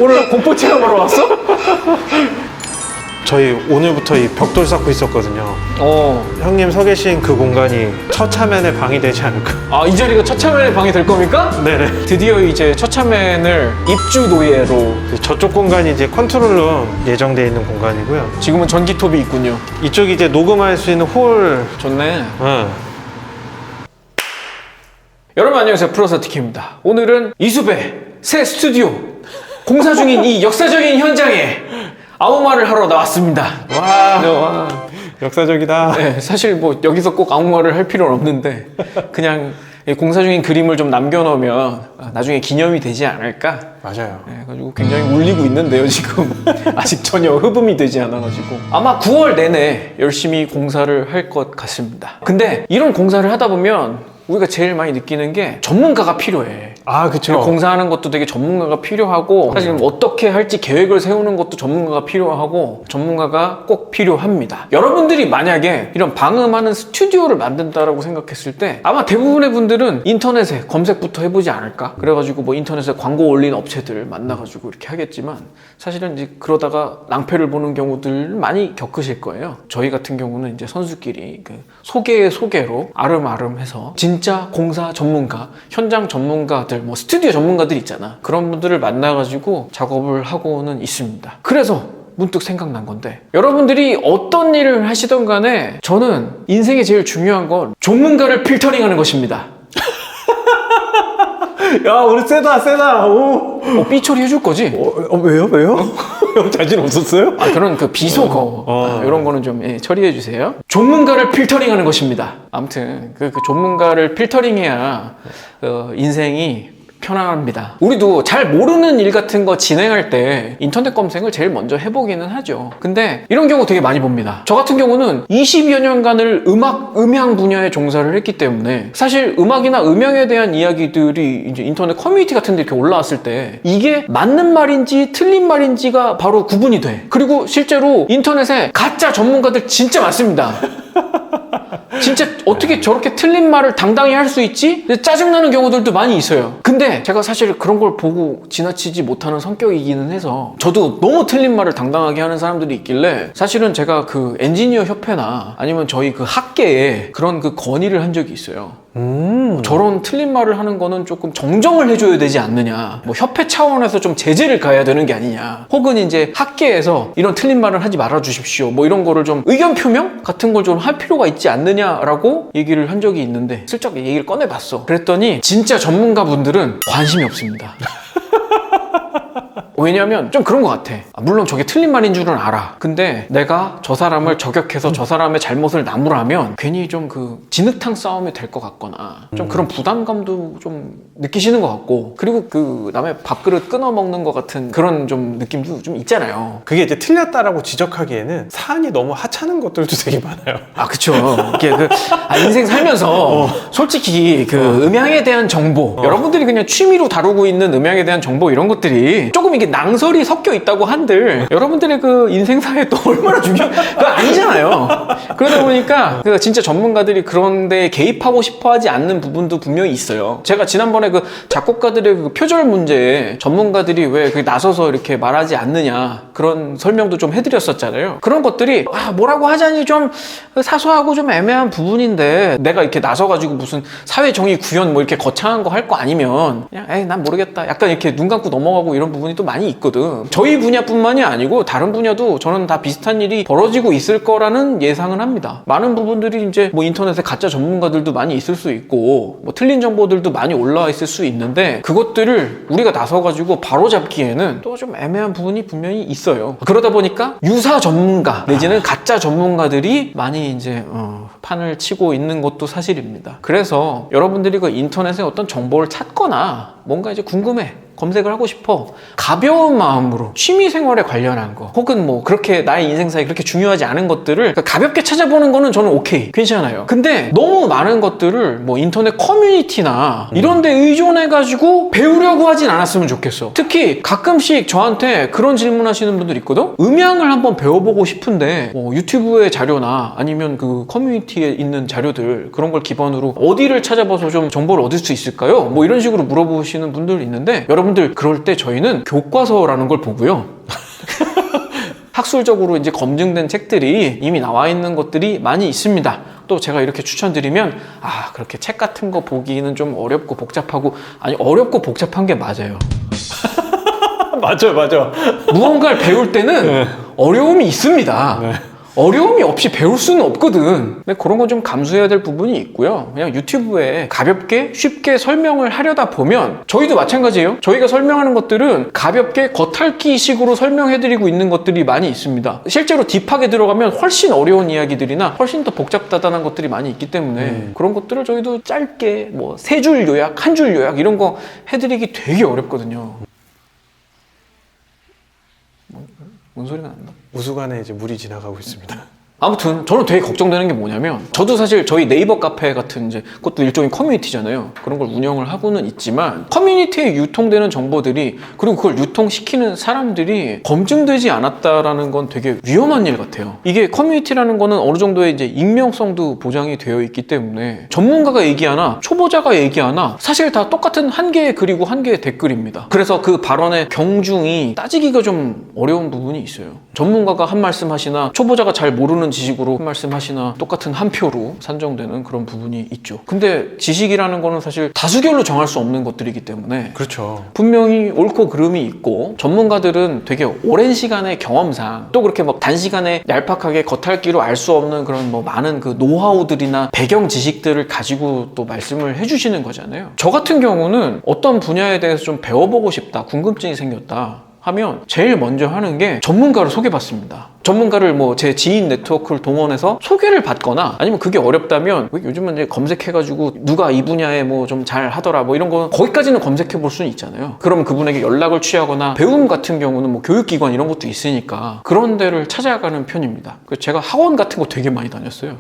오늘 공포 체험하러 왔어? 저희 오늘부터 이 벽돌 쌓고 있었거든요. 어. 형님 서 계신 그 공간이 처참한의 방이 되지 않을까. 아, 이 자리가 처참한의 방이 될 겁니까? 네네. 드디어 이제 처참한을 입주 노예로. 저쪽 공간이 이제 컨트롤룸 예정되어 있는 공간이고요. 지금은 전기톱이 있군요. 이쪽이 이제 녹음할 수 있는 홀. 좋네. 응. 여러분 안녕하세요, 프로서티키입니다. 오늘은 이수배 새 스튜디오 공사 중인 이 역사적인 현장에 아무 말을 하러 나왔습니다. 와, 네, 와. 역사적이다. 네, 사실 뭐 여기서 꼭 아무 말을 할 필요는 없는데 그냥 이 공사 중인 그림을 좀 남겨놓으면 나중에 기념이 되지 않을까. 맞아요. 네, 가지고 굉장히 울리고 있는데요 지금. 아직 전혀 흡음이 되지 않아가지고 아마 9월 내내 열심히 공사를 할 것 같습니다. 근데 이런 공사를 하다 보면 우리가 제일 많이 느끼는 게 전문가가 필요해. 아, 그쵸. 공사하는 것도 되게 전문가가 필요하고, 사실 어떻게 할지 계획을 세우는 것도 전문가가 필요하고, 전문가가 꼭 필요합니다. 여러분들이 만약에 이런 방음하는 스튜디오를 만든다라고 생각했을 때 아마 대부분의 분들은 인터넷에 검색부터 해보지 않을까? 그래가지고 뭐 인터넷에 광고 올린 업체들을 만나가지고 이렇게 하겠지만, 사실은 이제 그러다가 낭패를 보는 경우들 많이 겪으실 거예요. 저희 같은 경우는 이제 선수끼리 그 소개의 소개로 아름아름해서 진짜 공사 전문가, 현장 전문가들, 뭐 스튜디오 전문가들 있잖아. 그런 분들을 만나가지고 작업을 하고는 있습니다. 그래서 문득 생각난 건데, 여러분들이 어떤 일을 하시던 간에 저는 인생에 제일 중요한 건 전문가를 필터링하는 것입니다. 야, 우리 세다. 오. 삐처리 해줄 거지? 왜요? 형 자신 없었어요? 아, 그런 그 비속어 이런 거는 좀 처리해 주세요. 전문가를 필터링하는 것입니다. 아무튼 그 전문가를 필터링해야 인생이 편안합니다. 우리도 잘 모르는 일 같은 거 진행할 때 인터넷 검색을 제일 먼저 해보기는 하죠. 근데 이런 경우 되게 많이 봅니다. 저 같은 경우는 20여 년간을 음향 분야에 종사를 했기 때문에 사실 음악이나 음향에 대한 이야기들이 이제 인터넷 커뮤니티 같은 데 이렇게 올라왔을 때 이게 맞는 말인지 틀린 말인지가 바로 구분이 돼. 그리고 실제로 인터넷에 가짜 전문가들 진짜 많습니다. 진짜 어떻게 저렇게 틀린 말을 당당히 할 수 있지? 짜증나는 경우들도 많이 있어요. 근데 제가 사실 그런 걸 보고 지나치지 못하는 성격이기는 해서 저도 너무 틀린 말을 당당하게 하는 사람들이 있길래 사실은 제가 그 엔지니어 협회나 아니면 저희 그 학계에 그런 그 건의를 한 적이 있어요. 저런 틀린 말을 하는 거는 조금 정정을 해줘야 되지 않느냐, 뭐 협회 차원에서 좀 제재를 가야 되는 게 아니냐, 혹은 이제 학계에서 이런 틀린 말을 하지 말아 주십시오, 뭐 이런 거를 좀 의견 표명 같은 걸 좀 할 필요가 있지 않느냐라고 얘기를 한 적이 있는데 슬쩍 얘기를 꺼내봤어. 그랬더니 진짜 전문가 분들은 관심이 없습니다. 왜냐면 좀 그런 것 같아. 물론 저게 틀린 말인 줄은 알아. 근데 내가 저 사람을 저격해서 저 사람의 잘못을 나무라면 괜히 좀 그 진흙탕 싸움이 될 것 같거나 좀 그런 부담감도 좀 느끼시는 것 같고, 그리고 그 남의 밥그릇 끊어 먹는 것 같은 그런 좀 느낌도 좀 있잖아요. 그게 이제 틀렸다라고 지적하기에는 사안이 너무 하찮은 것들도 되게 많아요. 아, 그쵸. 이게 인생 살면서 솔직히 그 음향에 대한 정보, 여러분들이 그냥 취미로 다루고 있는 음향에 대한 정보 이런 것들이 조금 이게 낭설이 섞여 있다고 한들 여러분들의 그 인생사에 또 얼마나 그거 아니잖아요. 그러다 보니까 그 진짜 전문가들이 그런 데 개입하고 싶어 하지 않는 부분도 분명히 있어요. 제가 지난번에 그 작곡가들의 그 표절 문제에 전문가들이 왜 나서서 이렇게 말하지 않느냐 그런 설명도 좀 해드렸었잖아요. 그런 것들이 뭐라고 하자니 좀 사소하고 좀 애매한 부분인데 내가 이렇게 나서가지고 무슨 사회정의 구현 뭐 이렇게 거창한 거 할 거 아니면 그냥 에이 난 모르겠다 약간 이렇게 눈 감고 넘어가고 이런 부분이 또 많이 있거든. 저희 분야뿐만이 아니고 다른 분야도 저는 다 비슷한 일이 벌어지고 있을 거라는 예상은 합니다. 많은 부분들이 이제 뭐 인터넷에 가짜 전문가들도 많이 있을 수 있고 뭐 틀린 정보들도 많이 올라와 있을 수 있는데 그것들을 우리가 나서가지고 바로잡기에는 또 좀 애매한 부분이 분명히 있어요. 그러다 보니까 유사 전문가 내지는 가짜 전문가들이 많이 이제 판을 치고 있는 것도 사실입니다. 그래서 여러분들이 그 인터넷에 어떤 정보를 찾거나 뭔가 이제 궁금해 검색을 하고 싶어. 가벼운 마음으로 취미 생활에 관련한 거 혹은 뭐 그렇게 나의 인생사에 그렇게 중요하지 않은 것들을 그러니까 가볍게 찾아보는 거는 저는 오케이 괜찮아요. 근데 너무 많은 것들을 뭐 인터넷 커뮤니티나 이런 데 의존해 가지고 배우려고 하진 않았으면 좋겠어. 특히 가끔씩 저한테 그런 질문 하시는 분들 있거든. 음향을 한번 배워보고 싶은데 유튜브의 자료나 아니면 그 커뮤니티에 있는 자료들 그런 걸 기반으로 어디를 찾아봐서 좀 정보를 얻을 수 있을까요? 뭐 이런 식으로 물어보시는 분들이 있는데 여러분들 그럴 때 저희는 교과서라는 걸 보고요. 학술적으로 이제 검증된 책들이 이미 나와 있는 것들이 많이 있습니다. 또 제가 이렇게 추천드리면 그렇게 책 같은 거 보기는 좀 어렵고 복잡하고 아니 어렵고 복잡한 게 맞아요. 맞아. 무언가를 배울 때는 어려움이 있습니다. 어려움이 없이 배울 수는 없거든. 근데 그런 건 좀 감수해야 될 부분이 있고요. 그냥 유튜브에 가볍게 쉽게 설명을 하려다 보면 저희도 마찬가지예요. 저희가 설명하는 것들은 가볍게 겉핥기식으로 설명해드리고 있는 것들이 많이 있습니다. 실제로 딥하게 들어가면 훨씬 어려운 이야기들이나 훨씬 더 복잡다단한 것들이 많이 있기 때문에 그런 것들을 저희도 짧게 뭐 3줄 요약, 1줄 요약 이런 거 해드리기 되게 어렵거든요. 뭔 소리가 난다? 우수간에 이제 물이 지나가고 있습니다. 아무튼 저는 되게 걱정되는 게 뭐냐면 저도 사실 저희 네이버 카페 같은 이제 그것도 일종의 커뮤니티잖아요. 그런 걸 운영을 하고는 있지만 커뮤니티에 유통되는 정보들이 그리고 그걸 유통시키는 사람들이 검증되지 않았다라는 건 되게 위험한 일 같아요. 이게 커뮤니티라는 거는 어느 정도의 이제 익명성도 보장이 되어 있기 때문에 전문가가 얘기하나 초보자가 얘기하나 사실 다 똑같은 한 개의 글이고 한 개의 댓글입니다. 그래서 그 발언의 경중이 따지기가 좀 어려운 부분이 있어요. 전문가가 한 말씀 하시나 초보자가 잘 모르는 지식으로 한 말씀 하시나 똑같은 한 표로 산정되는 그런 부분이 있죠. 근데 지식이라는 거는 사실 다수결로 정할 수 없는 것들이기 때문에 그렇죠. 분명히 옳고 그름이 있고 전문가들은 되게 오랜 시간의 경험상 또 그렇게 막 단시간에 얄팍하게 겉핥기로 알 수 없는 그런 뭐 많은 그 노하우들이나 배경 지식들을 가지고 또 말씀을 해주시는 거잖아요. 저 같은 경우는 어떤 분야에 대해서 좀 배워보고 싶다, 궁금증이 생겼다 하면 제일 먼저 하는 게 전문가를 소개받습니다. 전문가를 뭐 제 지인 네트워크를 동원해서 소개를 받거나 아니면 그게 어렵다면 요즘은 이제 검색해가지고 누가 이 분야에 뭐 좀 잘 하더라 뭐 이런 거 거기까지는 검색해 볼 수는 있잖아요. 그러면 그분에게 연락을 취하거나 배움 같은 경우는 뭐 교육기관 이런 것도 있으니까 그런 데를 찾아가는 편입니다. 제가 학원 같은 거 되게 많이 다녔어요.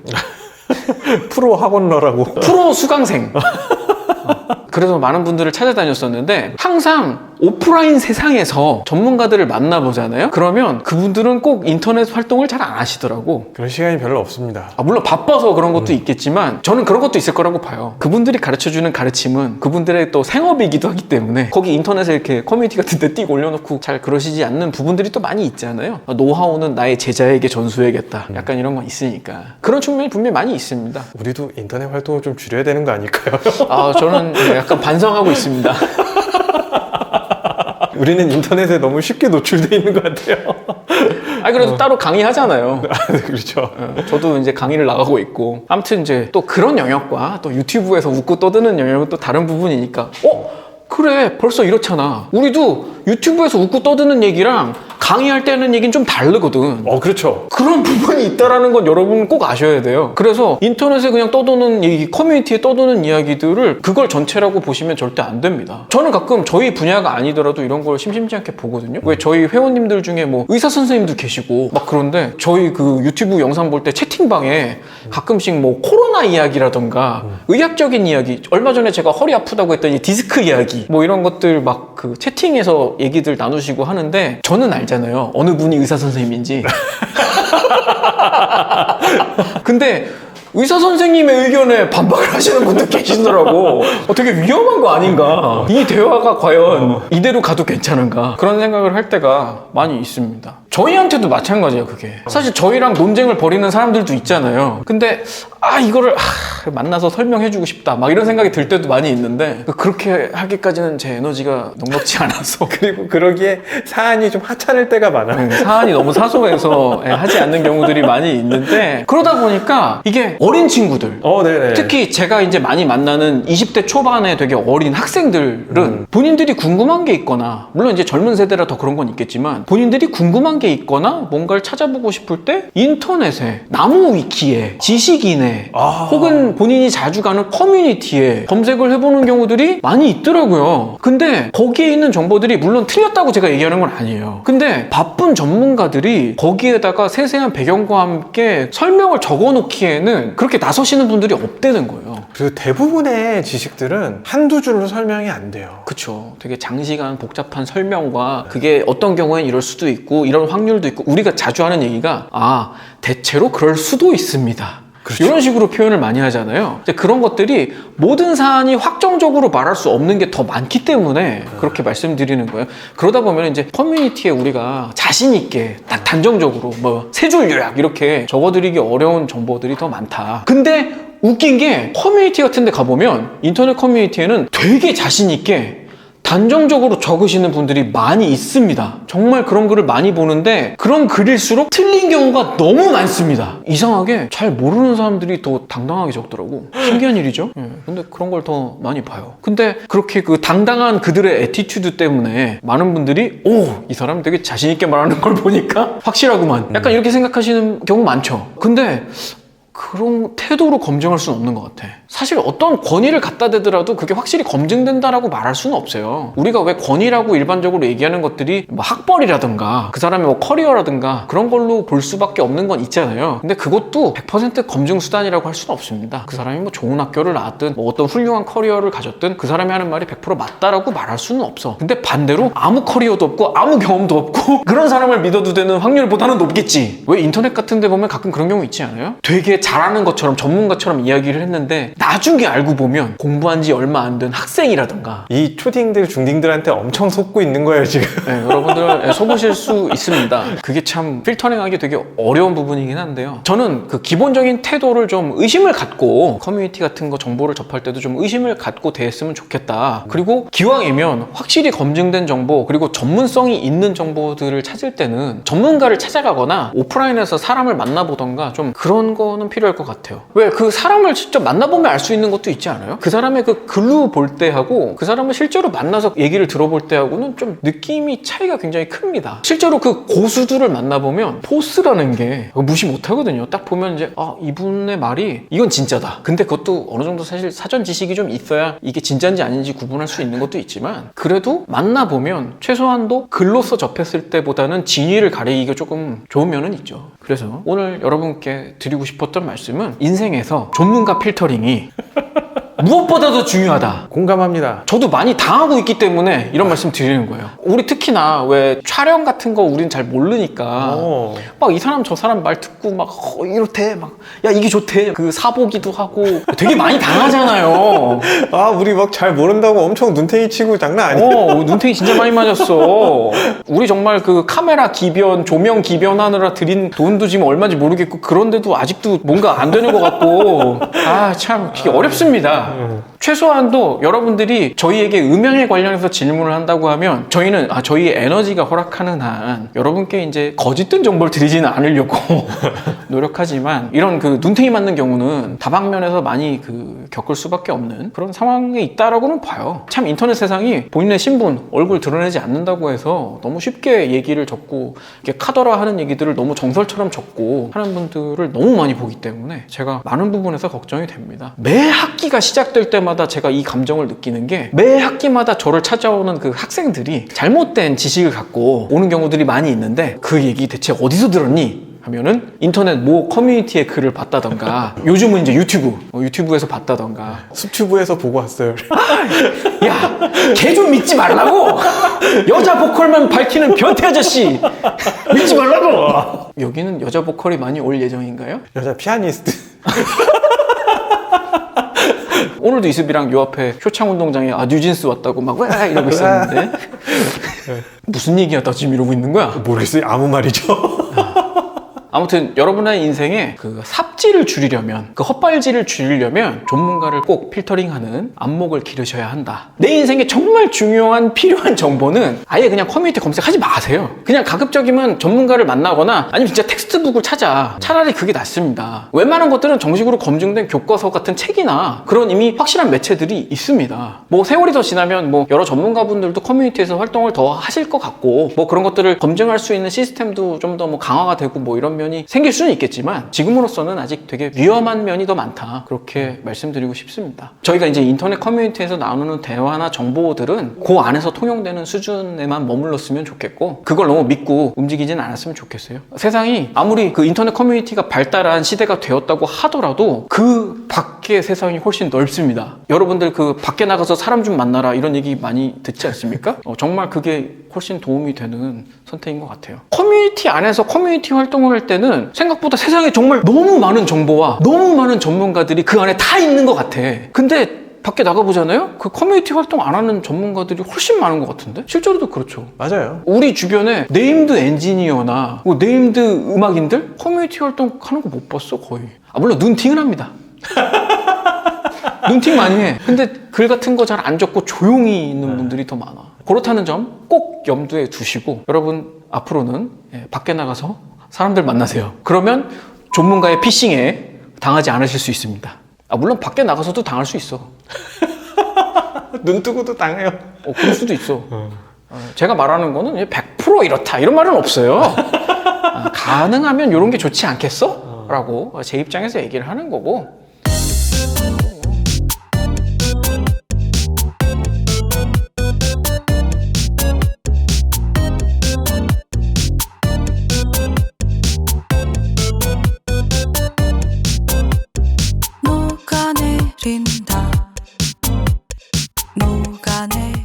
프로 학원러라고. 프로 수강생. 그래서 많은 분들을 찾아다녔었는데 항상 오프라인 세상에서 전문가들을 만나보잖아요. 그러면 그분들은 꼭 인터넷 활동을 잘 안 하시더라고. 그런 시간이 별로 없습니다. 물론 바빠서 그런 것도 있겠지만 저는 그런 것도 있을 거라고 봐요. 그분들이 가르쳐주는 가르침은 그분들의 또 생업이기도 하기 때문에 거기 인터넷에 이렇게 커뮤니티 같은 데 띄고 올려놓고 잘 그러시지 않는 부분들이 또 많이 있잖아요. 노하우는 나의 제자에게 전수해야겠다. 약간 이런 건 있으니까. 그런 측면이 분명히 많이 있습니다. 우리도 인터넷 활동을 좀 줄여야 되는 거 아닐까요? 저는 약간 반성하고 있습니다. 우리는 인터넷에 너무 쉽게 노출돼 있는 것 같아요. 그래도 따로 강의하잖아요. 네, 그렇죠. 저도 이제 강의를 나가고 있고. 아무튼 이제 또 그런 영역과 또 유튜브에서 웃고 떠드는 영역은 또 다른 부분이니까. 그래, 벌써 이렇잖아. 우리도 유튜브에서 웃고 떠드는 얘기랑 강의할 때 하는 얘기는 좀 다르거든. 그렇죠. 그런 부분이 있다라는 건 여러분 꼭 아셔야 돼요. 그래서 인터넷에 그냥 떠도는 얘기, 커뮤니티에 떠도는 이야기들을 그걸 전체라고 보시면 절대 안 됩니다. 저는 가끔 저희 분야가 아니더라도 이런 걸 심심치 않게 보거든요. 왜 저희 회원님들 중에 뭐 의사 선생님도 계시고 막 그런데 저희 그 유튜브 영상 볼 때 채팅방에 가끔씩 뭐 코로나 이야기라던가 의학적인 이야기, 얼마 전에 제가 허리 아프다고 했더니 디스크 이야기 뭐 이런 것들 막 그 채팅에서 얘기들 나누시고 하는데 저는 알잖아요. 어느 분이 의사 선생님인지. 근데 의사 선생님의 의견에 반박을 하시는 분도 계시더라고. 되게 위험한 거 아닌가. 이 대화가 과연 이대로 가도 괜찮은가. 그런 생각을 할 때가 많이 있습니다. 저희한테도 마찬가지예요, 그게. 사실 저희랑 논쟁을 벌이는 사람들도 있잖아요. 근데 이거를 만나서 설명해주고 싶다 막 이런 생각이 들 때도 많이 있는데 그렇게 하기까지는 제 에너지가 넉넉지 않아서 그리고 그러기에 사안이 좀 하찮을 때가 많아요. 사안이 너무 사소해서 하지 않는 경우들이 많이 있는데 그러다 보니까 이게 어린 친구들 네네. 특히 제가 이제 많이 만나는 20대 초반의 되게 어린 학생들은 본인들이 궁금한 게 있거나 물론 이제 젊은 세대라 더 그런 건 있겠지만 본인들이 궁금한 게 게 있거나 뭔가를 찾아보고 싶을 때 인터넷에, 나무 위키에, 지식인에 혹은 본인이 자주 가는 커뮤니티에 검색을 해보는 경우들이 많이 있더라고요. 근데 거기에 있는 정보들이 물론 틀렸다고 제가 얘기하는 건 아니에요. 근데 바쁜 전문가들이 거기에다가 세세한 배경과 함께 설명을 적어놓기에는 그렇게 나서시는 분들이 없다는 거예요. 그리고 대부분의 지식들은 한두 줄로 설명이 안 돼요. 그쵸. 되게 장시간 복잡한 설명과 그게 어떤 경우엔 이럴 수도 있고 이런 확률도 있고 우리가 자주 하는 얘기가 대체로 그럴 수도 있습니다. 그렇죠. 이런 식으로 표현을 많이 하잖아요. 이제 그런 것들이 모든 사안이 확정적으로 말할 수 없는 게 더 많기 때문에 그렇게 말씀드리는 거예요. 그러다 보면 이제 커뮤니티에 우리가 자신 있게 딱 단정적으로 뭐 세 줄 요약 이렇게 적어드리기 어려운 정보들이 더 많다. 근데 웃긴 게 커뮤니티 같은 데 가보면 인터넷 커뮤니티에는 되게 자신 있게 단정적으로 적으시는 분들이 많이 있습니다. 정말 그런 글을 많이 보는데 그런 글일수록 틀린 경우가 너무 많습니다. 이상하게 잘 모르는 사람들이 더 당당하게 적더라고. 신기한 일이죠? 근데 그런 걸 더 많이 봐요. 근데 그렇게 그 당당한 그들의 애티튜드 때문에 많은 분들이 이 사람 되게 자신 있게 말하는 걸 보니까 확실하구만. 약간 이렇게 생각하시는 경우 많죠. 근데 그런 태도로 검증할 수는 없는 것 같아. 사실 어떤 권위를 갖다 대더라도 그게 확실히 검증된다라고 말할 수는 없어요. 우리가 왜 권위라고 일반적으로 얘기하는 것들이 뭐 학벌이라든가 그 사람의 뭐 커리어라든가 그런 걸로 볼 수밖에 없는 건 있잖아요. 근데 그것도 100% 검증 수단이라고 할 수는 없습니다. 그 사람이 뭐 좋은 학교를 나왔든 뭐 어떤 훌륭한 커리어를 가졌든 그 사람이 하는 말이 100% 맞다라고 말할 수는 없어. 근데 반대로 아무 커리어도 없고 아무 경험도 없고 그런 사람을 믿어도 되는 확률보다는 높겠지. 왜 인터넷 같은 데 보면 가끔 그런 경우 있지 않아요? 되게 잘하는 것처럼 전문가처럼 이야기를 했는데 나중에 알고 보면 공부한 지 얼마 안 된 학생이라든가 이 초딩들, 중딩들한테 엄청 속고 있는 거예요, 지금. 네, 여러분들 속으실 수 있습니다. 그게 참 필터링하기 되게 어려운 부분이긴 한데요. 저는 그 기본적인 태도를 좀 의심을 갖고 커뮤니티 같은 거 정보를 접할 때도 좀 의심을 갖고 대했으면 좋겠다. 그리고 기왕이면 확실히 검증된 정보 그리고 전문성이 있는 정보들을 찾을 때는 전문가를 찾아가거나 오프라인에서 사람을 만나보던가 좀 그런 거는 필요할 것 같아요. 왜 그 사람을 직접 만나보면 알 수 있는 것도 있지 않아요? 그 사람의 그 글로 볼 때하고 그 사람을 실제로 만나서 얘기를 들어볼 때하고는 좀 느낌이 차이가 굉장히 큽니다. 실제로 그 고수들을 만나보면 포스라는 게 무시 못하거든요. 딱 보면 이제 이분의 말이 이건 진짜다. 근데 그것도 어느 정도 사실 사전 지식이 좀 있어야 이게 진짜인지 아닌지 구분할 수 있는 것도 있지만 그래도 만나보면 최소한도 글로써 접했을 때보다는 진위를 가리기가 조금 좋은 면은 있죠. 그래서 오늘 여러분께 드리고 싶었던 말씀은 인생에서 전문가 필터링이 무엇보다도 중요하다. 공감합니다. 저도 많이 당하고 있기 때문에 이런 말씀 드리는 거예요. 우리 특히나 왜 촬영 같은 거 우린 잘 모르니까 막 이 사람 저 사람 말 듣고 막 이렇대 막 야 이게 좋대 그 사보기도 하고 되게 많이 당하잖아요. 우리 막 잘 모른다고 엄청 눈탱이 치고 장난 아니에요. 눈탱이 진짜 많이 맞았어. 우리 정말 그 카메라 기변, 조명 기변하느라 들인 돈도 지금 얼마인지 모르겠고 그런데도 아직도 뭔가 안 되는 것 같고 참 되게 어렵습니다. 최소한도 여러분들이 저희에게 음향에 관련해서 질문을 한다고 하면 저희는 저희의 에너지가 허락하는 한 여러분께 이제 거짓된 정보를 드리지는 않으려고 노력하지만 이런 그 눈탱이 맞는 경우는 다방면에서 많이 겪을 수밖에 없는 그런 상황에 있다라고는 봐요. 참 인터넷 세상이 본인의 신분, 얼굴 드러내지 않는다고 해서 너무 쉽게 얘기를 적고 이렇게 카더라 하는 얘기들을 너무 정설처럼 적고 하는 분들을 너무 많이 보기 때문에 제가 많은 부분에서 걱정이 됩니다. 매 학기가 시작될 때마다 제가 이 감정을 느끼는 게 매 학기마다 저를 찾아오는 그 학생들이 잘못된 지식을 갖고 오는 경우들이 많이 있는데 그 얘기 대체 어디서 들었니? 하면은 인터넷 모 커뮤니티의 글을 봤다던가 요즘은 이제 유튜브에서 봤다던가 숲튜브에서 보고 왔어요. 야, 걔 좀 믿지 말라고. 여자 보컬만 밝히는 변태 아저씨 믿지 말라고. 여기는 여자 보컬이 많이 올 예정인가요? 여자 피아니스트. 오늘도 이습이랑 요 앞에 효창운동장에 뉴진스 왔다고 막 와 이러고 있었는데 무슨 얘기하다 지금 이러고 있는 거야? 모르겠어요. 아무 말이죠. 아무튼 여러분의 인생에 그 삽질을 줄이려면, 그 헛발질을 줄이려면 전문가를 꼭 필터링하는 안목을 기르셔야 한다. 내 인생에 정말 중요한 필요한 정보는 아예 그냥 커뮤니티 검색하지 마세요. 그냥 가급적이면 전문가를 만나거나 아니면 진짜 텍스트북을 찾아. 차라리 그게 낫습니다. 웬만한 것들은 정식으로 검증된 교과서 같은 책이나 그런 이미 확실한 매체들이 있습니다. 뭐 세월이 더 지나면 뭐 여러 전문가분들도 커뮤니티에서 활동을 더 하실 것 같고 뭐 그런 것들을 검증할 수 있는 시스템도 좀 더 뭐 강화가 되고 뭐 이런 면이 생길 수는 있겠지만 지금으로서는 아직 되게 위험한 면이 더 많다. 그렇게 말씀드리고 싶습니다. 저희가 이제 인터넷 커뮤니티에서 나누는 대화나 정보들은 그 안에서 통용되는 수준에만 머물렀으면 좋겠고 그걸 너무 믿고 움직이진 않았으면 좋겠어요. 세상이 아무리 그 인터넷 커뮤니티가 발달한 시대가 되었다고 하더라도 그 밖의 세상이 훨씬 넓습니다. 여러분들 그 밖에 나가서 사람 좀 만나라 이런 얘기 많이 듣지 않습니까? 정말 그게 훨씬 도움이 되는 선택인 것 같아요. 커뮤니티 안에서 커뮤니티 활동을 할 때는 생각보다 세상에 정말 너무 많은 정보와 너무 많은 전문가들이 그 안에 다 있는 것 같아. 근데 밖에 나가보잖아요? 그 커뮤니티 활동 안 하는 전문가들이 훨씬 많은 것 같은데? 실제로도 그렇죠. 맞아요. 우리 주변에 네임드 엔지니어나 뭐 네임드 음악인들? 커뮤니티 활동 하는 거 못 봤어, 거의. 물론 눈팅은 합니다. 눈팅 많이 해. 근데 글 같은 거 잘 안 적고 조용히 있는 분들이 더 많아. 그렇다는 점 꼭 염두에 두시고 여러분 앞으로는 밖에 나가서 사람들 만나세요. 그러면 전문가의 피싱에 당하지 않으실 수 있습니다. 물론 밖에 나가서도 당할 수 있어. 눈 뜨고도 당해요. 그럴 수도 있어. 제가 말하는 거는 100% 이렇다 이런 말은 없어요. 가능하면 이런 게 좋지 않겠어? 라고 제 입장에서 얘기를 하는 거고 녹아내린다 녹아내